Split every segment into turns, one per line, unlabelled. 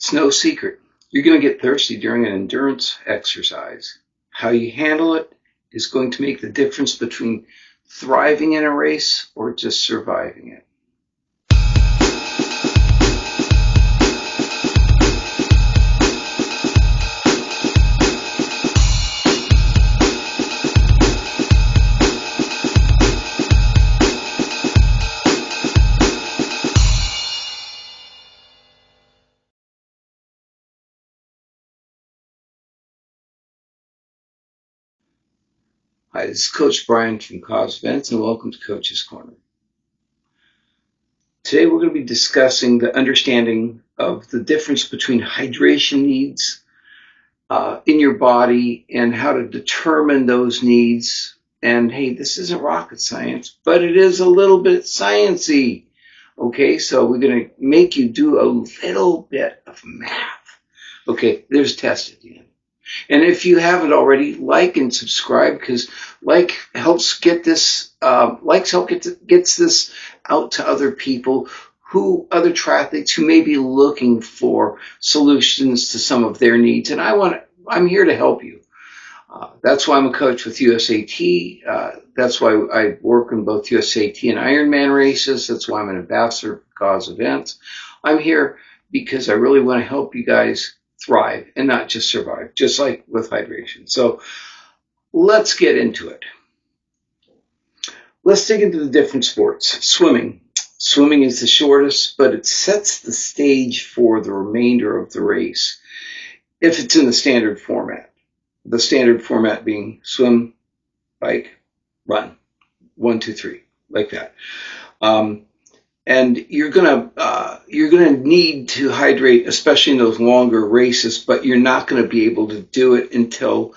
It's no secret. You're going to get thirsty during an endurance exercise. How you handle it is going to make the difference between thriving in a race or just surviving it. Hi, this is Coach Brian from Cause Events, and welcome to Coach's Corner. Today we're going to be discussing the understanding of the difference between hydration needs in your body and how to determine those needs. And hey, this isn't rocket science, but it is a little bit sciencey. Okay, so we're going to make you do a little bit of math. Okay, there's a test at the end. And if you haven't already, like and subscribe, because like helps get this gets this out to other people, other triathletes who may be looking for solutions to some of their needs. And I'm here to help you. That's why I'm a coach with USAT. That's why I work in both USAT and Ironman races. That's why I'm an ambassador for Cause Events. I'm here because I really want to help you guys thrive and not just survive, just like with hydration. So let's get into it. Let's dig into the different sports. Swimming. Swimming is the shortest, but it sets the stage for the remainder of the race if it's in the standard format. The standard format being swim, bike, run. 1, 2, 3, like that. And you're gonna need to hydrate, especially in those longer races, but you're not going to be able to do it until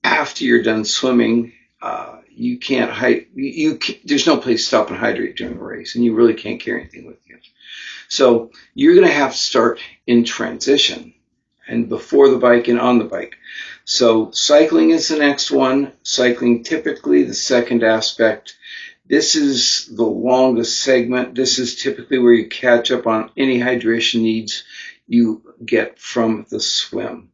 after you're done swimming. You can't there's no place to stop and hydrate during the race, and you really can't carry anything with you. So you're going to have to start in transition and before the bike and on the bike. So cycling is the next one. Cycling, typically the second aspect. This is the longest segment. This is typically where you catch up on any hydration needs you get from the swim.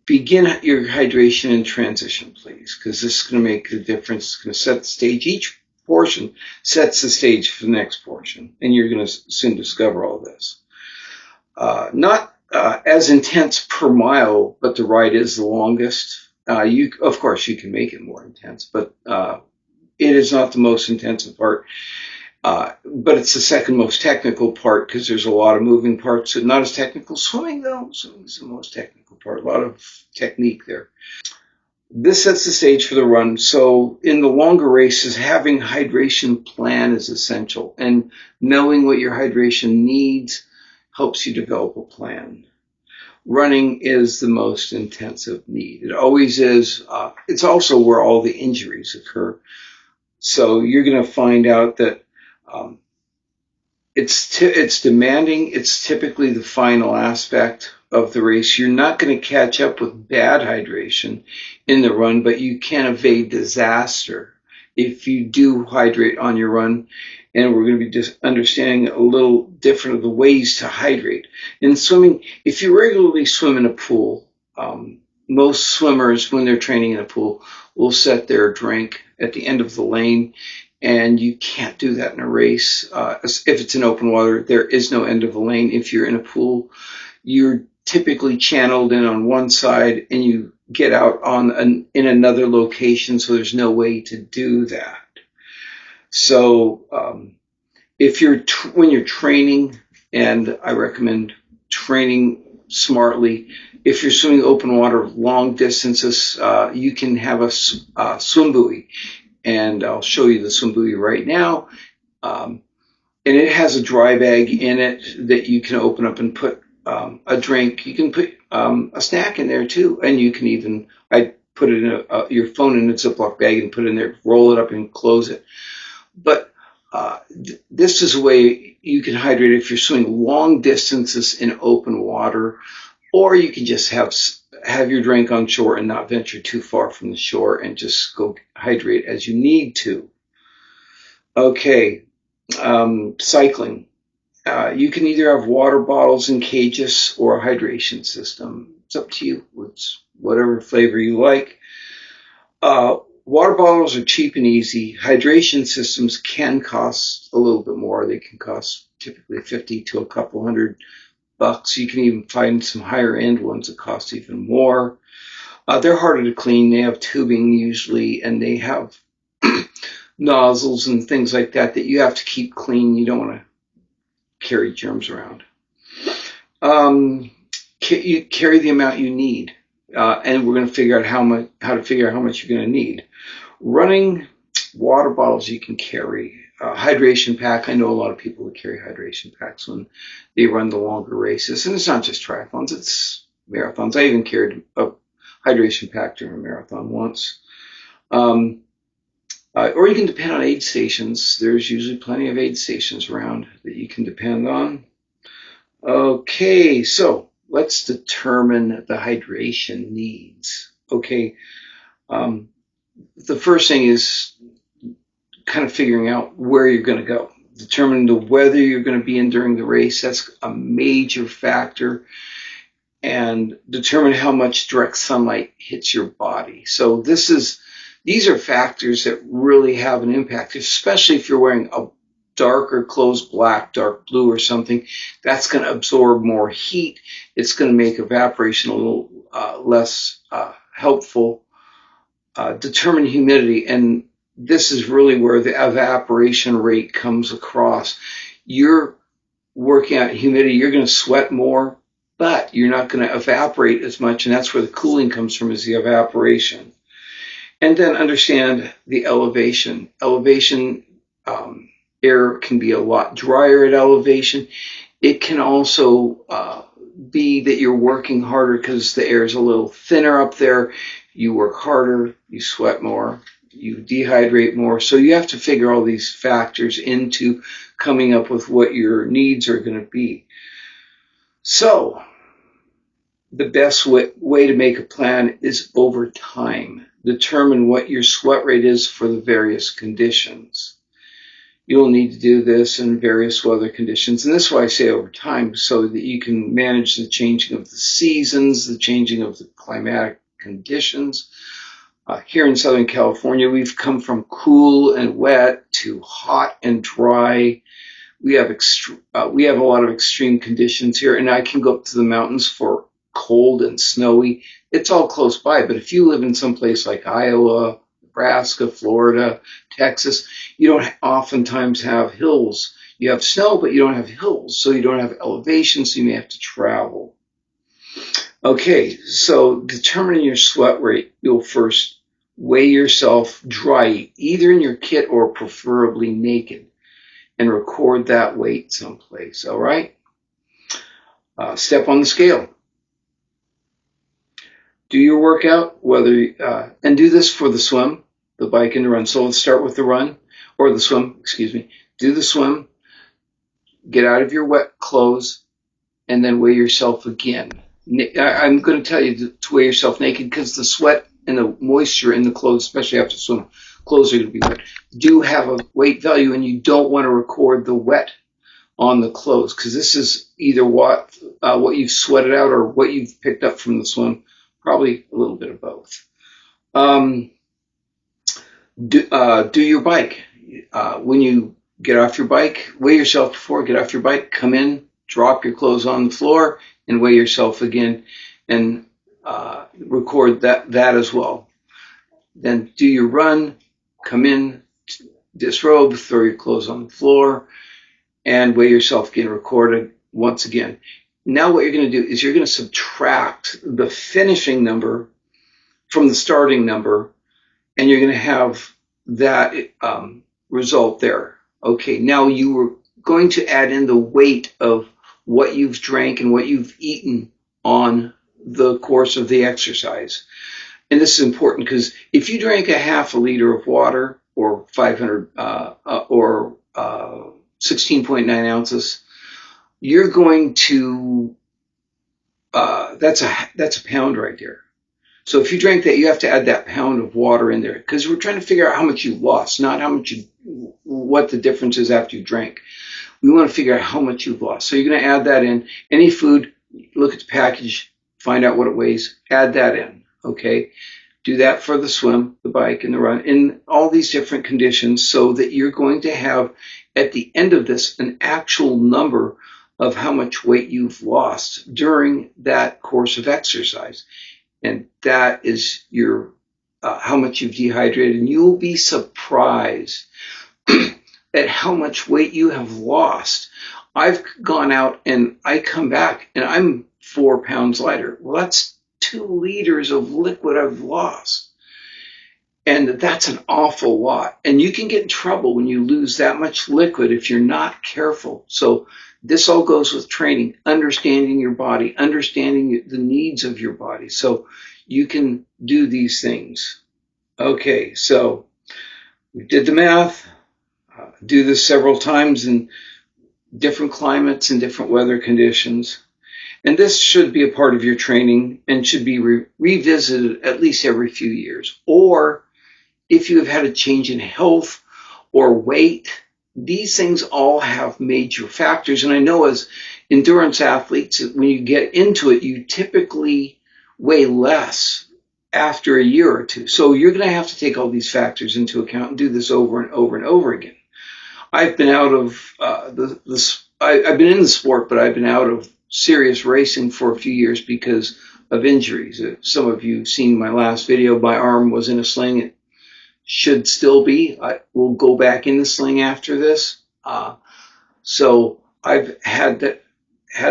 Begin your hydration in transition, please, because this is going to make the difference. It's going to set the stage. Each portion sets the stage for the next portion, and you're going to soon discover all this. Not as intense per mile, but the ride is the longest. Of course, you can make it more intense, but it is not the most intensive part, but it's the second most technical part because there's a lot of moving parts. So not as technical. Swimming, though, swimming is the most technical part. A lot of technique there. This sets the stage for the run. So in the longer races, having a hydration plan is essential, and knowing what your hydration needs helps you develop a plan. Running is the most intensive need. It always is. It's also where all the injuries occur. So you're going to find out that it's demanding. It's typically the final aspect of the race. You're not going to catch up with bad hydration in the run, but you can evade disaster if you do hydrate on your run. And we're going to be just understanding a little different of the ways to hydrate. In swimming, if you regularly swim in a pool, most swimmers, when they're training in a pool, will set their drink at the end of the lane, and you can't do that in a race. If it's in open water, there is no end of the lane. If you're in a pool, you're typically channeled in on one side, and you get out in another location, so there's no way to do that. So when you're training, and I recommend training smartly, if you're swimming open water long distances, you can have a swim buoy, and I'll show you the swim buoy right now. And it has a dry bag in it that you can open up and put a drink. You can put a snack in there too, and you can even put it in your phone in a Ziploc bag and put it in there, roll it up and close it. But this is a way you can hydrate if you're swimming long distances in open water, or you can just have your drink on shore and not venture too far from the shore and just go hydrate as you need to. Okay, cycling. You can either have water bottles in cages or a hydration system. It's up to you. It's whatever flavor you like. Water bottles are cheap and easy. Hydration systems can cost a little bit more. They can cost typically 50 to a couple $100. You can even find some higher end ones that cost even more. They're harder to clean. They have tubing usually, and they have nozzles and things like that that you have to keep clean. You don't want to carry germs around. You carry the amount you need, and we're going to figure out how to figure out how much you're going to need. Running water bottles you can carry. Hydration pack. I know a lot of people who carry hydration packs when they run the longer races, and it's not just triathlons; it's marathons. I even carried a hydration pack during a marathon once. Or you can depend on aid stations. There's usually plenty of aid stations around that you can depend on. Okay, so let's determine the hydration needs. Okay, the first thing is kind of figuring out where you're going to go. Determine the weather you're going to be in during the race. That's a major factor. And determine how much direct sunlight hits your body. So these are factors that really have an impact, especially if you're wearing a darker clothes, black, dark blue or something. That's going to absorb more heat. It's going to make evaporation a little less helpful. Determine humidity, and this is really where the evaporation rate comes across. You're working out humidity, you're going to sweat more, but you're not going to evaporate as much, and that's where the cooling comes from, is the evaporation. And then understand the elevation. Air can be a lot drier at elevation. It can also be that you're working harder because the air is a little thinner up there. You work harder, you sweat more, you dehydrate more. So you have to figure all these factors into coming up with what your needs are going to be. So the best way to make a plan is over time. Determine what your sweat rate is for the various conditions. You'll need to do this in various weather conditions. And this is why I say over time, so that you can manage the changing of the seasons, the changing of the climatic conditions. Here in Southern California, we've come from cool and wet to hot and dry. We have a lot of extreme conditions here, and I can go up to the mountains for cold and snowy. It's all close by, but if you live in some place like Iowa, Nebraska, Florida, Texas, you don't oftentimes have hills. You have snow, but you don't have hills, so you don't have elevation, so you may have to travel. Okay, so determining your sweat rate, you'll first weigh yourself dry, either in your kit or preferably naked, and record that weight someplace, all right? Step on the scale. Do your workout, and do this for the swim, the bike, and the run. So let's start with the run, or the swim, excuse me. Do the swim, get out of your wet clothes, and then weigh yourself again. I'm going to tell you to weigh yourself naked because the sweat and the moisture in the clothes, especially after swim, clothes are going to be wet, do have a weight value, and you don't want to record the wet on the clothes because this is either what you've sweated out or what you've picked up from the swim, probably a little bit of both. Do your bike. When you get off your bike, weigh yourself before, get off your bike, come in, drop your clothes on the floor, and weigh yourself again, and record that as well. Then do your run, come in, disrobe, throw your clothes on the floor, and weigh yourself again, record it once again. Now what you're going to do is you're going to subtract the finishing number from the starting number, and you're going to have that result there. Okay, now you are going to add in the weight of what you've drank and what you've eaten on the course of the exercise. And this is important because if you drank a half a liter of water or 16.9 ounces, you're going to, that's a pound right there. So if you drank that, you have to add that pound of water in there because we're trying to figure out how much you lost, not what the difference is after you drank. we want to figure out how much you've lost. So you're going to add that in. Any food, look at the package, find out what it weighs, add that in, okay? Do that for the swim, the bike, and the run, in all these different conditions, so that you're going to have, at the end of this, an actual number of how much weight you've lost during that course of exercise. And that is your how much you've dehydrated. And you'll be surprised at how much weight you have lost. I've gone out and I come back and I'm 4 pounds lighter. Well, that's 2 liters of liquid I've lost. And that's an awful lot. And you can get in trouble when you lose that much liquid if you're not careful. So this all goes with training, understanding your body, understanding the needs of your body. So you can do these things. Okay, so we did the math. Do this several times in different climates and different weather conditions. And this should be a part of your training and should be revisited at least every few years. Or if you have had a change in health or weight, these things all have major factors. And I know as endurance athletes, when you get into it, you typically weigh less after a year or two. So you're going to have to take all these factors into account and do this over and over and over again. I've been out of I've been in the sport, but I've been out of serious racing for a few years because of injuries. Some of you have seen my last video. My arm was in a sling. It should still be. I will go back in the sling after this. So I've had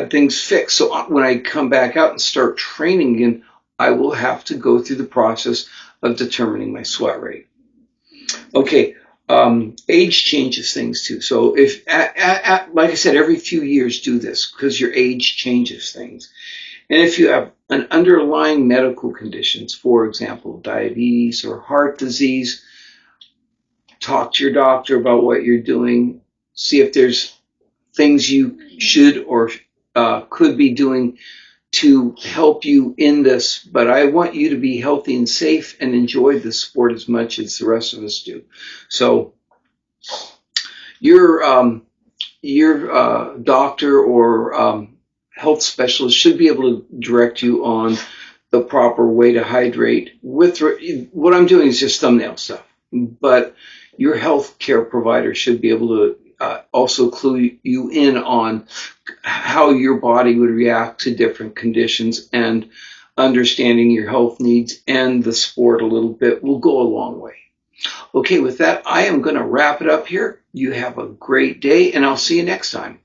things fixed. So when I come back out and start training again, I will have to go through the process of determining my sweat rate. Okay. Age changes things too. So if, like I said, every few years do this because your age changes things. And if you have an underlying medical conditions, for example, diabetes or heart disease, talk to your doctor about what you're doing. See if there's things you should or could be doing to help you in this. But I want you to be healthy and safe and enjoy the sport as much as the rest of us do. So your doctor or health specialist should be able to direct you on the proper way to hydrate. With what I'm doing is just thumbnail stuff, but your health care provider should be able to also clue you in on how your body would react to different conditions, and understanding your health needs and the sport a little bit will go a long way. Okay, with that, I am going to wrap it up here. You have a great day, and I'll see you next time.